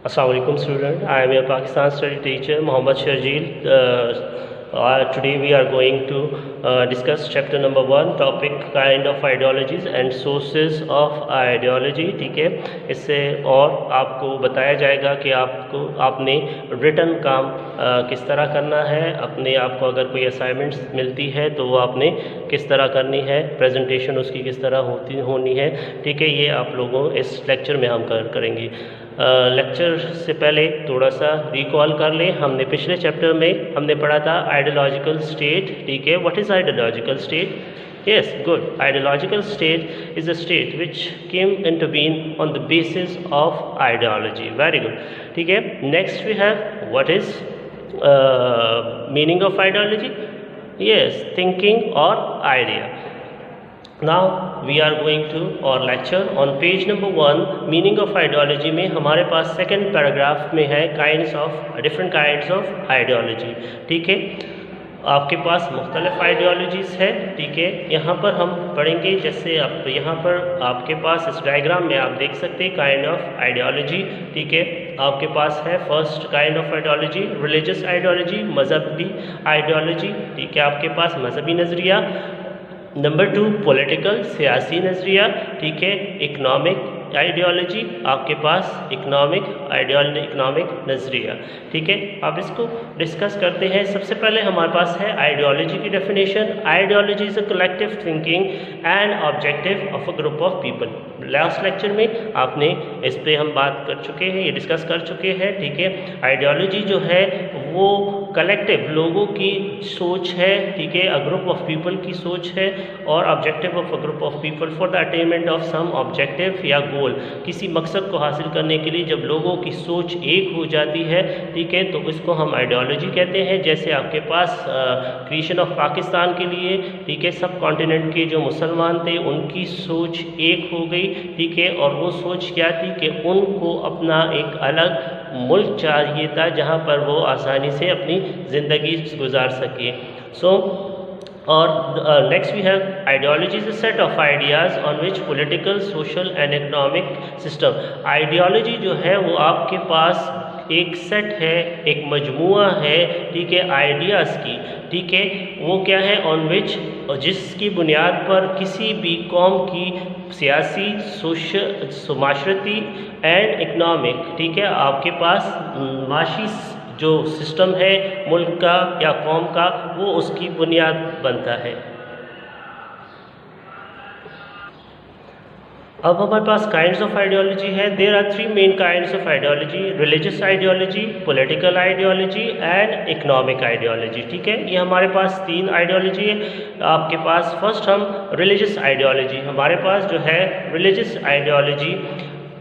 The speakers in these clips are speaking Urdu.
Assalamu alaikum student. I am your Pakistan study teacher Mohammad Sharjeel. Today we are going to discuss chapter number 1 topic kind of ideologies and sources of ideology. ٹھیک ہے، اس سے اور آپ کو بتایا جائے گا کہ آپ نے ریٹن کام کس طرح کرنا ہے، اپنے آپ کو اگر کوئی اسائنمنٹس ملتی ہے تو وہ آپ نے کس طرح کرنی ہے، پریزنٹیشن اس کی کس طرح ہونی ہے. ٹھیک ہے، یہ آپ لوگوں اس لیکچر میں ہم کریں گے. لیکچر سے پہلے تھوڑا سا ریکال کر لیں. ہم نے پچھلے چیپٹر میں ہم نے پڑھا تھا آئیڈیالوجیکل اسٹیٹ. ٹھیک ہے، what is ideological state? Yes, good. Ideological state is a state which came into being on the basis of ideology. Very good. ٹھیک ہے، next we have what is meaning of ideology? Yes, thinking or idea. Now we are going to our lecture on page number 1 meaning of ideology میں ہمارے پاس سیکنڈ پیراگراف میں ہے different kinds of ideology. ٹھیک ہے، آپ کے پاس مختلف آئیڈیالوجیز ہے. ٹھیک ہے، یہاں پر ہم پڑھیں گے جیسے اب یہاں پر آپ کے پاس اس ڈائیگرام میں آپ دیکھ سکتے ہیں کائنڈ آف آئیڈیالوجی. ٹھیک ہے، آپ کے پاس ہے first kind of ideology religious ideology, مذہبی آئیڈیالوجی. ٹھیک ہے، آپ کے پاس مذہبی نظریہ. نمبر 2 پولیٹیکل سیاسی نظریہ. ٹھیک ہے، اکنامک آئیڈیالوجی، آپ کے پاس اکنامک نظریہ. ٹھیک ہے، آپ اس کو ڈسکس کرتے ہیں. سب سے پہلے ہمارے پاس ہے آئیڈیالوجی کی definition. Ideology is a collective thinking and objective of a group of people. Last lecture میں آپ نے اس پہ ہم بات کر چکے ہیں، یہ ڈسکس کر چکے ہیں. ٹھیک ہے، آئیڈیالوجی جو ہے وہ کلیکٹیو لوگوں کی سوچ ہے. ٹھیک ہے، اے گروپ آف پیپل کی سوچ ہے، اور objective of a group of people for the attainment of some objective یا گول. کسی مقصد کو حاصل کرنے کے لیے جب لوگوں کی سوچ ایک ہو جاتی ہے، ٹھیک ہے، تو اس کو ہم آئیڈیالوجی کہتے ہیں. جیسے آپ کے پاس کریشن آف پاکستان کے لیے، ٹھیک ہے، سب کانٹیننٹ کے جو مسلمان تھے ان کی سوچ ایک ہو گئی. ٹھیک ہے، اور وہ سوچ کیا تھی کہ ان کو اپنا ایک الگ ملک چاہیے تھا جہاں پر وہ آسانی سے اپنی زندگی گزار سکے. اور next we have ideology is a set of ideas on which political social and economic system. Ideology جو ہے وہ آپ کے پاس ایک سیٹ ہے، ایک مجموعہ ہے. ٹھیک ہے، آئیڈیاز کی. ٹھیک ہے، وہ کیا ہے؟ آن وچ، جس کی بنیاد پر کسی بھی قوم کی سیاسی، معاشرتی اینڈ اکنامک، ٹھیک ہے، آپ کے پاس معاشی جو سسٹم ہے ملک کا یا قوم کا، وہ اس کی بنیاد بنتا ہے. اب ہمارے پاس کائنڈز آف آئیڈیالوجی ہے. There are 3 main kinds of ideology: religious ideology, political ideology and economic ideology. ٹھیک ہے، یہ ہمارے پاس 3 آئیڈیالوجی ہے آپ کے پاس. فرسٹ ہم ریلیجس آئیڈیالوجی، ہمارے پاس جو ہے religious ideology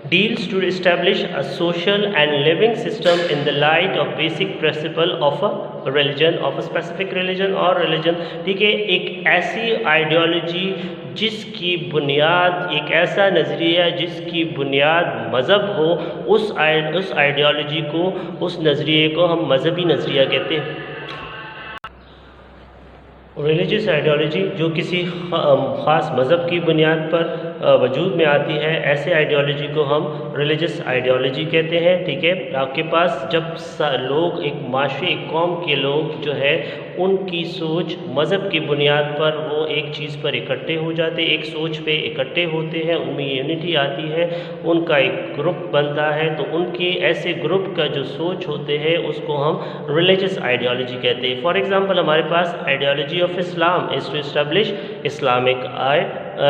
deals to establish a social and living system in the light of basic principle of a religion, of a specific religion or religion. ٹھیک ہے، ایک ایسی آئیڈیالوجی جس کی بنیاد، ایک ایسا نظریہ جس کی بنیاد مذہب ہو، اس آئیڈیالوجی کو، اس نظریے کو ہم مذہبی نظریہ کہتے ہیں. ریلیجس آئیڈیالوجی جو کسی خاص مذہب کی بنیاد پر وجود میں آتی ہے، ایسے آئیڈیالوجی کو ہم ریلیجس آئیڈیالوجی کہتے ہیں. ٹھیک ہے، آپ کے پاس جب لوگ، ایک معاشرے، ایک قوم کے لوگ جو ہے ان کی سوچ مذہب کی بنیاد پر وہ ایک چیز پر اکٹھے ہو جاتے، ایک سوچ پہ اکٹھے ہوتے ہیں، ان میں یونٹی آتی ہے، ان کا ایک گروپ بنتا ہے، تو ان کے ایسے گروپ کا جو سوچ ہوتے ہیں اس کو ہم ریلیجس آئیڈیالوجی کہتے ہیں. فار ایگزامپل ہمارے پاس ideology of Islam is to establish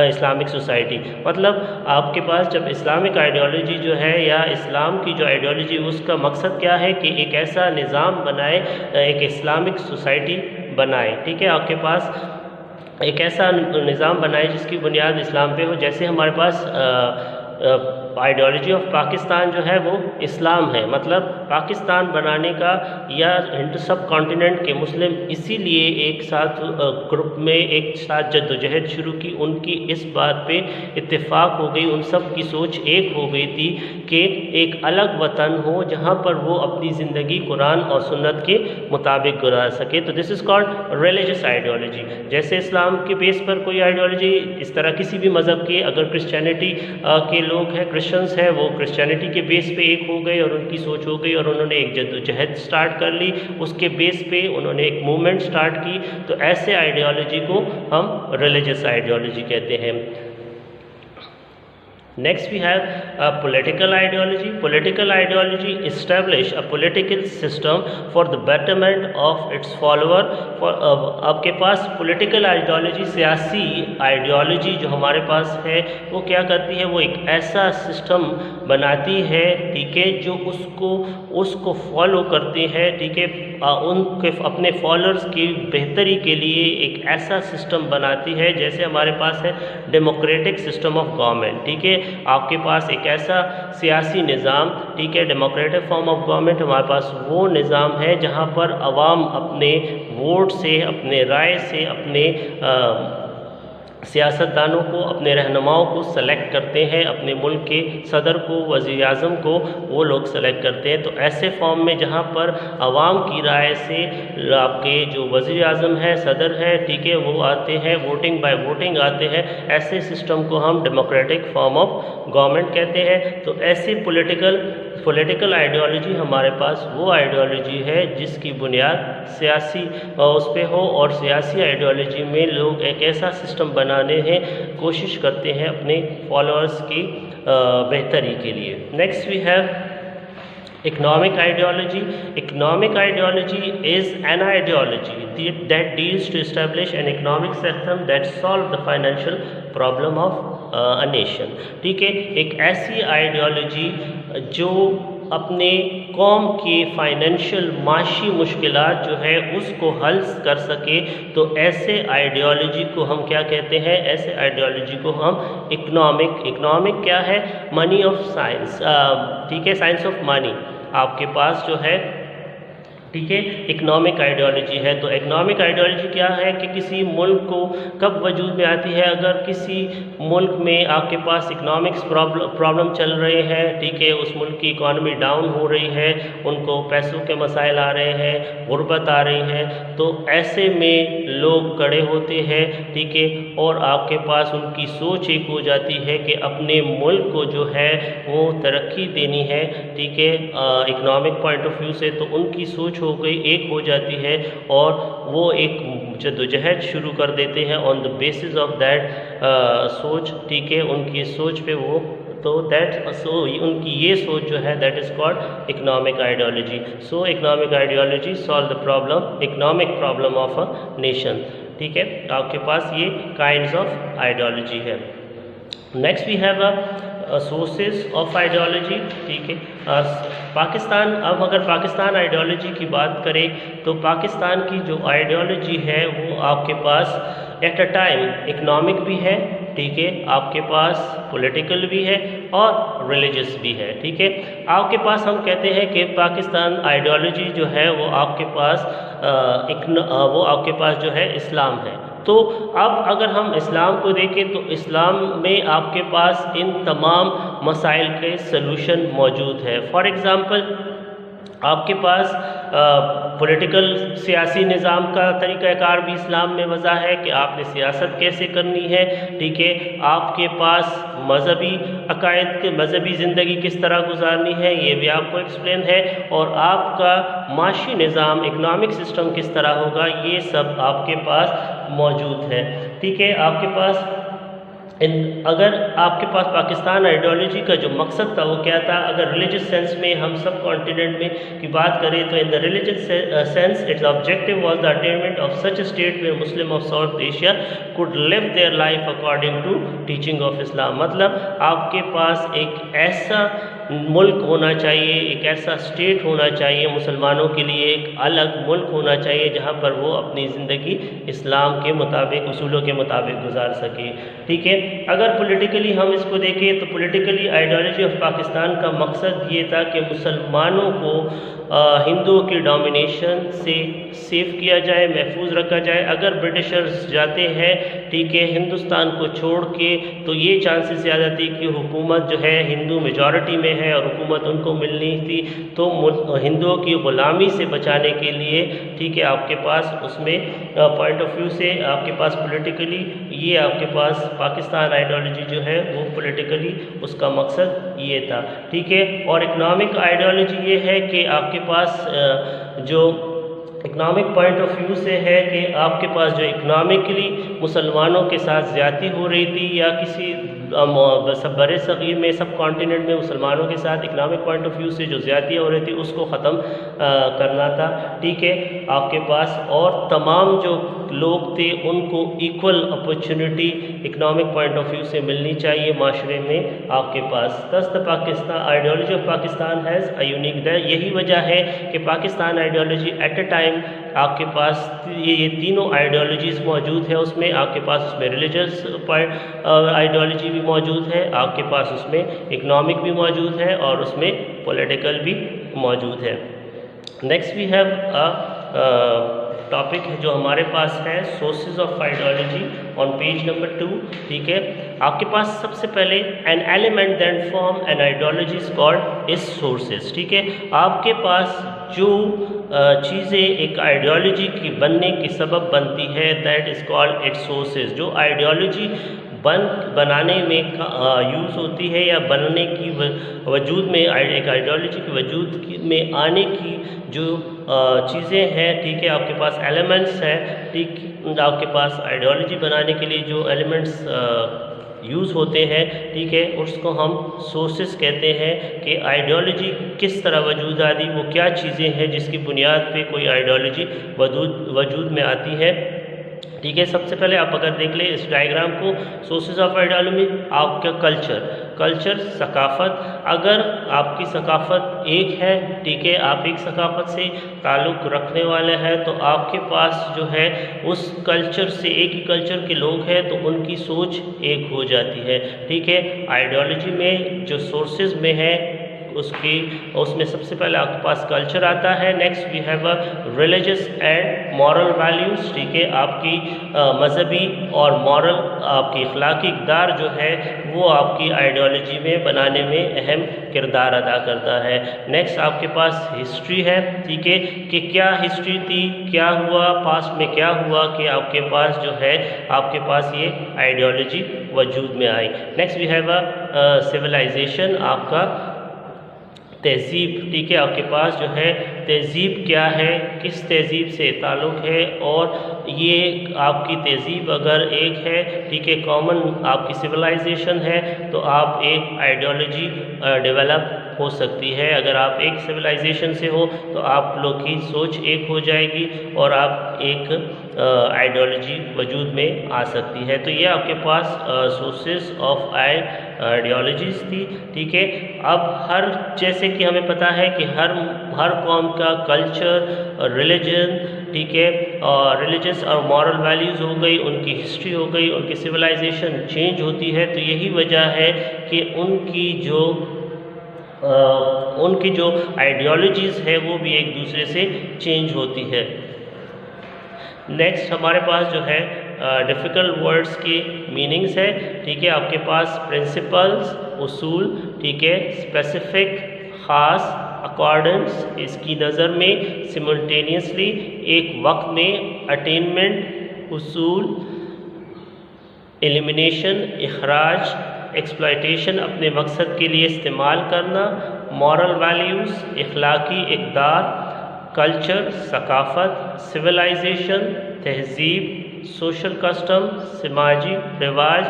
Islamic society. مطلب آپ کے پاس جب اسلامک آئیڈیالوجی جو ہے یا اسلام کی جو آئیڈیالوجی، اس کا مقصد کیا ہے کہ ایک ایسا نظام بنائے، ایک اسلامک سوسائٹی بنائے. ٹھیک ہے، آپ کے پاس ایک ایسا نظام بنائے جس کی بنیاد اسلام پہ ہو. جیسے ہمارے پاس آئیڈیالوجی آف پاکستان جو ہے وہ اسلام ہے. مطلب پاکستان بنانے کا یا سب کانٹیننٹ کے مسلم اسی لیے ایک ساتھ گروپ میں ایک ساتھ جد و جہد شروع کی. ان کی اس بات پہ اتفاق ہو گئی، ان سب کی سوچ ایک ہو گئی تھی کہ ایک الگ وطن ہو جہاں پر وہ اپنی زندگی قرآن اور سنت کے مطابق گزار سکے. تو دس از کالڈ ریلیجس آئیڈیالوجی. جیسے اسلام کے بیس پر کوئی آئیڈیالوجی، اس طرح کسی بھی مذہب کے، اگر کرسچینٹی کے لوگ ہیں کرسچنس ہیں وہ کرسچینٹی کے بیس پہ ایک ہو گئے اور ان کی سوچ ہو گئی اور انہوں نے ایک جدوجہد سٹارٹ کر لی، اس کے بیس پہ انہوں نے ایک موومنٹ سٹارٹ کی، تو ایسے آئیڈیالوجی کو ہم ریلیجس آئیڈیالوجی کہتے ہیں۔ Next we have a political ideology. Political ideology establish a political system for the betterment of its follower. آپ کے پاس political ideology، سیاسی ideology جو ہمارے پاس ہے وہ کیا کرتی ہے، وہ ایک ایسا سسٹم بناتی ہے، ٹھیک ہے، جو اس کو فالو کرتے ہیں، ٹھیک ہے، ان کے اپنے فالوورز کی بہتری کے لیے ایک ایسا سسٹم بناتی ہے، جیسے ہمارے پاس ہے ڈیموکریٹک سسٹم آف گورنمنٹ، ٹھیک ہے، آپ کے پاس ایک ایسا سیاسی نظام، ٹھیک ہے، ڈیموکریٹک فارم آف گورنمنٹ ہمارے پاس وہ نظام ہے جہاں پر عوام اپنے ووٹ سے، اپنے رائے سے، اپنے سیاستدانوں کو، اپنے رہنماؤں کو سلیکٹ کرتے ہیں، اپنے ملک کے صدر کو، وزیر اعظم کو وہ لوگ سلیکٹ کرتے ہیں۔ تو ایسے فارم میں جہاں پر عوام کی رائے سے آپ کے جو وزیر اعظم ہے، صدر ہے، ٹھیک ہے، وہ آتے ہیں، ووٹنگ بائی ووٹنگ آتے ہیں، ایسے سسٹم کو ہم ڈیموکریٹک فارم آف گورنمنٹ کہتے ہیں۔ تو ایسی پولیٹیکل آئیڈیالوجی ہمارے پاس وہ آئیڈیالوجی ہے جس کی بنیاد سیاسی اس پہ ہو، اور سیاسی آئیڈیالوجی میں لوگ ایک ایسا سسٹم بنانے ہیں کوشش کرتے ہیں اپنے فالوورز کی بہتری کے لیے۔ Next we have economic ideology. Economic ideology is an ideology that deals to establish an economic system that solve the financial problem of a nation. ٹھیک ہے، ایک ایسی آئیڈیالوجی جو اپنے قوم کی فائنینشیل معاشی مشکلات جو ہے اس کو حل کر سکے، تو ایسے آئیڈیالوجی کو ہم کیا کہتے ہیں، ایسے آئیڈیالوجی کو ہم اکنامک کیا ہے، منی آف سائنس، ٹھیک ہے، سائنس آف منی آپ کے پاس جو ہے، ٹھیک ہے، اکنامک آئیڈیالوجی ہے۔ تو اکنامک آئیڈیالوجی کیا ہے کہ کسی ملک کو کب وجود میں آتی ہے، اگر کسی ملک میں آپ کے پاس اکنامکس پرابلم چل رہے ہیں، ٹھیک ہے، اس ملک کی اکانومی ڈاؤن ہو رہی ہے، ان کو پیسوں کے مسائل آ رہے ہیں، غربت آ رہی ہے، تو ایسے میں لوگ کڑے ہوتے ہیں، ٹھیک ہے، اور آپ کے پاس ان کی سوچ ایک ہو جاتی ہے کہ اپنے ملک کو جو ہے وہ ترقی دینی ہے، ٹھیک ہے، اکنامک پوائنٹ آف ویو سے، تو ان کی سوچ ہو گئی، ایک ہو جاتی ہے، اور وہ ایک جدوجہد شروع کر دیتے ہیں آن دا بیسس آف دیٹ سوچ، ٹھیک ہے، ان کی سوچ پہ وہ، تو ان کی یہ سوچ جو ہے that is called economic ideology. So economic ideology solve the economic problem of a nation, ٹھیک ہے، آپ کے پاس یہ کائنڈز آف آئیڈیالوجی ہے۔ Next we have sources of ideology, ٹھیک ہے، پاکستان، اب اگر پاکستان آئیڈیالوجی کی بات کریں تو پاکستان کی جو آئیڈیالوجی ہے وہ آپ کے پاس ایٹ اے ٹائم اکنامک بھی ہے، ٹھیک ہے، آپ کے پاس پولیٹیکل بھی ہے اور ریلیجس بھی ہے، ٹھیک ہے۔ آپ کے پاس ہم کہتے ہیں کہ پاکستان آئیڈیالوجی جو ہے وہ آپ کے پاس جو ہے اسلام ہے۔ تو اب اگر ہم اسلام کو دیکھیں تو اسلام میں آپ کے پاس ان تمام مسائل کے سلوشن موجود ہے۔ فار ایگزامپل آپ کے پاس پولیٹیکل سیاسی نظام کا طریقہ کار بھی اسلام میں وضع ہے کہ آپ نے سیاست کیسے کرنی ہے، ٹھیک ہے، آپ کے پاس مذہبی عقائد کے مذہبی زندگی کس طرح گزارنی ہے یہ بھی آپ کو ایکسپلین ہے، اور آپ کا معاشی نظام اکنامک سسٹم کس طرح ہوگا یہ سب آپ کے پاس موجود ہے، ٹھیک ہے۔ آپ کے پاس اگر آپ کے پاس پاکستان آئیڈیالوجی کا جو مقصد تھا وہ کیا تھا، اگر ریلیجس سینس میں ہم سب کانٹیننٹ میں کی بات کریں تو in the religious sense its objective was the attainment of such a state where Muslim of South Asia could live their life according to teaching of Islam, مطلب آپ کے پاس ایک ایسا ملک ہونا چاہیے، ایک ایسا اسٹیٹ ہونا چاہیے مسلمانوں کے لیے، ایک الگ ملک ہونا چاہیے جہاں پر وہ اپنی زندگی اسلام کے مطابق، اصولوں کے مطابق گزار سکے، ٹھیک ہے۔ اگر پولیٹیکلی ہم اس کو دیکھیں تو پولیٹیکلی آئیڈیالوجی آف پاکستان کا مقصد یہ تھا کہ مسلمانوں کو ہندوؤں کی ڈومینیشن سے سیف کیا جائے، محفوظ رکھا جائے۔ اگر برٹشرز جاتے ہیں، ٹھیک ہے، ہندوستان کو چھوڑ کے، تو یہ چانسز زیادہ تھی کہ حکومت جو ہے ہندو میجورٹی میں ہیں اور حکومت ان کو ملنی تھی، تو ہندوؤں کی غلامی سے بچانے کے لیے ٹھیک ہے آپ کے پاس اس میں پوائنٹ آف ویو سے آپ کے پاس پولیٹیکلی یہ آپ کے پاس پاکستان آئیڈیالوجی جو ہے وہ پولیٹیکلی اس کا مقصد یہ تھا ٹھیک ہے۔ اور اکنامک آئیڈیالوجی یہ ہے کہ آپ کے پاس جو اکنامک پوائنٹ آف ویو سے ہے کہ آپ کے پاس جو اکنامکلی مسلمانوں کے ساتھ زیادتی ہو رہی تھی یا کسی بر صغیر میں سب کانٹیننٹ میں مسلمانوں کے ساتھ اکنامک پوائنٹ آف ویو سے جو زیادتی ہو رہی تھی اس کو ختم کرنا تھا ٹھیک ہے آپ کے پاس، اور تمام جو لوگ تھے ان کو equal opportunity economic point of view سے ملنی چاہیے معاشرے میں آپ کے پاس۔ thus the Pakistan ideology of Pakistan has a unique there، یہی وجہ ہے کہ Pakistan ideology at a time آپ کے پاس یہ تینوں آئیڈیالوجیز موجود ہے، اس میں آپ کے پاس اس میں ریلیجس آئیڈیالوجی بھی موجود ہے، آپ کے پاس اس میں اکنامک بھی موجود ہے اور اس میں پولیٹیکل بھی موجود ہے۔ نیکسٹ وی ہیو ٹاپک جو ہمارے پاس ہے sources of ideology on page number 2 ٹھیک ہے۔ آپ کے پاس سب سے پہلے an element that form an ideology is called is sources ٹھیک ہے۔ آپ کے پاس جو چیزیں ایک آئیڈیالوجی کی بننے کی سبب بنتی ہے that is called its sources, جو آئیڈیالوجی بنانے میں یوز ہوتی ہے یا بننے کی وجود میں ایک آئیڈیالوجی کے وجود میں آنے کی جو چیزیں ہیں ٹھیک ہے آپ کے پاس ایلیمنٹس ہیں ٹھیک، آپ کے پاس آئیڈیالوجی بنانے کے لیے جو ایلیمنٹس یوز ہوتے ہیں ٹھیک ہے اس کو ہم سورسز کہتے ہیں کہ آئیڈیالوجی کس طرح وجود آتی، وہ کیا چیزیں ہیں جس کی بنیاد پہ کوئی آئیڈیالوجی وجود میں آتی ہے ٹھیک ہے۔ سب سے پہلے آپ اگر دیکھ لیں اس ڈائیگرام کو، سورسز آف آئیڈیالوجی آپ کا کلچر ثقافت، اگر آپ کی ثقافت ایک ہے ٹھیک ہے آپ ایک ثقافت سے تعلق رکھنے والے ہیں تو آپ کے پاس جو ہے اس کلچر سے ایک ہی کلچر کے لوگ ہیں تو ان کی سوچ ایک ہو جاتی ہے ٹھیک ہے۔ آئیڈیالوجی میں جو سورسز میں ہے اس میں سب سے پہلے آپ کے پاس کلچر آتا ہے، next we have a religious and moral values ٹھیک ہے، آپ کی مذہبی اور مورل آپ کی اخلاقی اقدار جو ہے وہ آپ کی آئیڈیالوجی میں بنانے میں اہم کردار ادا کرتا ہے۔ نیکسٹ آپ کے پاس ہسٹری ہے ٹھیک ہے کہ کیا ہسٹری تھی، کیا ہوا پاسٹ میں، کیا ہوا کہ آپ کے پاس جو ہے آپ کے پاس یہ آئیڈیالوجی وجود میں آئی۔ Next we have a civilisation, آپ کا تہذیب ٹھیک ہے، آپ کے پاس جو ہے تہذیب کیا ہے، کس تہذیب سے تعلق ہے، اور یہ آپ کی تہذیب اگر ایک ہے ٹھیک ہے کامن آپ کی سویلائزیشن ہے تو آپ ایک آئیڈیالوجی ڈیولپ ہو سکتی ہے۔ اگر آپ ایک سویلائزیشن سے ہو تو آپ لوگ کی سوچ ایک ہو جائے گی اور آپ ایک آئیڈیالوجی وجود میں آ سکتی ہے۔ تو یہ آپ کے پاس سورسز آف آئیڈیالوجیز تھی ٹھیک ہے۔ اب جیسے کہ ہمیں پتہ ہے کہ ہر قوم کا کلچر، ریلیجن ٹھیک ہے، اور ریلیجس اور مورل ویلیوز ہو گئی، ان کی ہسٹری ہو گئی، ان کی سویلائزیشن چینج ہوتی ہے، تو یہی وجہ ہے کہ ان کی جو آئیڈیالوجیز ہے وہ بھی ایک دوسرے سے چینج ہوتی ہے۔ نیکسٹ ہمارے پاس جو ہے ڈیفیکلٹ ورڈز کی میننگز ہے ٹھیک ہے، آپ کے پاس پرنسپلز اصول ٹھیک ہے، اسپیسیفک خاص، اکارڈنس اس کی نظر میں، سملٹینیسلی ایک وقت میں، اٹینمنٹ اصول، ایلیمینیشن اخراج، ایکسپلائٹیشن اپنے مقصد کے لیے استعمال کرنا، مورل ویلیوز اخلاقی اقدار، کلچر ثقافت، سویلائزیشن تہذیب، سوشل کسٹم سماجی رواج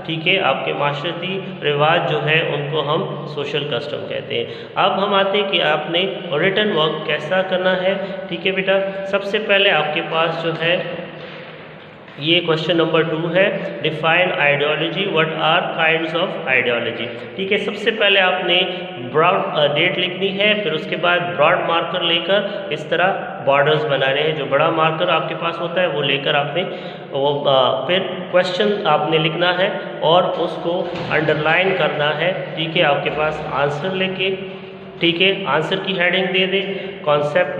ٹھیک ہے، آپ کے معاشرتی رواج جو ہے ان کو ہم سوشل کسٹم کہتے ہیں۔ اب ہم آتے ہیں کہ آپ نے ریٹن ورک کیسا کرنا ہے ٹھیک ہے بیٹا۔ سب سے پہلے آپ کے پاس جو ہے یہ کوشچن نمبر 2 ہے، define ideology, what are kinds of ideology ٹھیک ہے۔ سب سے پہلے آپ نے براڈ ڈیٹ لکھنی ہے، پھر اس کے بعد براڈ مارکر لے کر اس طرح بارڈرز بنانے ہیں، جو بڑا مارکر آپ کے پاس ہوتا ہے وہ لے کر آپ نے پھر کوشچن آپ نے لکھنا ہے اور اس کو انڈر لائن کرنا ہے ٹھیک ہے۔ آپ کے پاس آنسر لے کے ٹھیک ہے، آنسر کی ہیڈنگ دے دیں، کانسیپٹ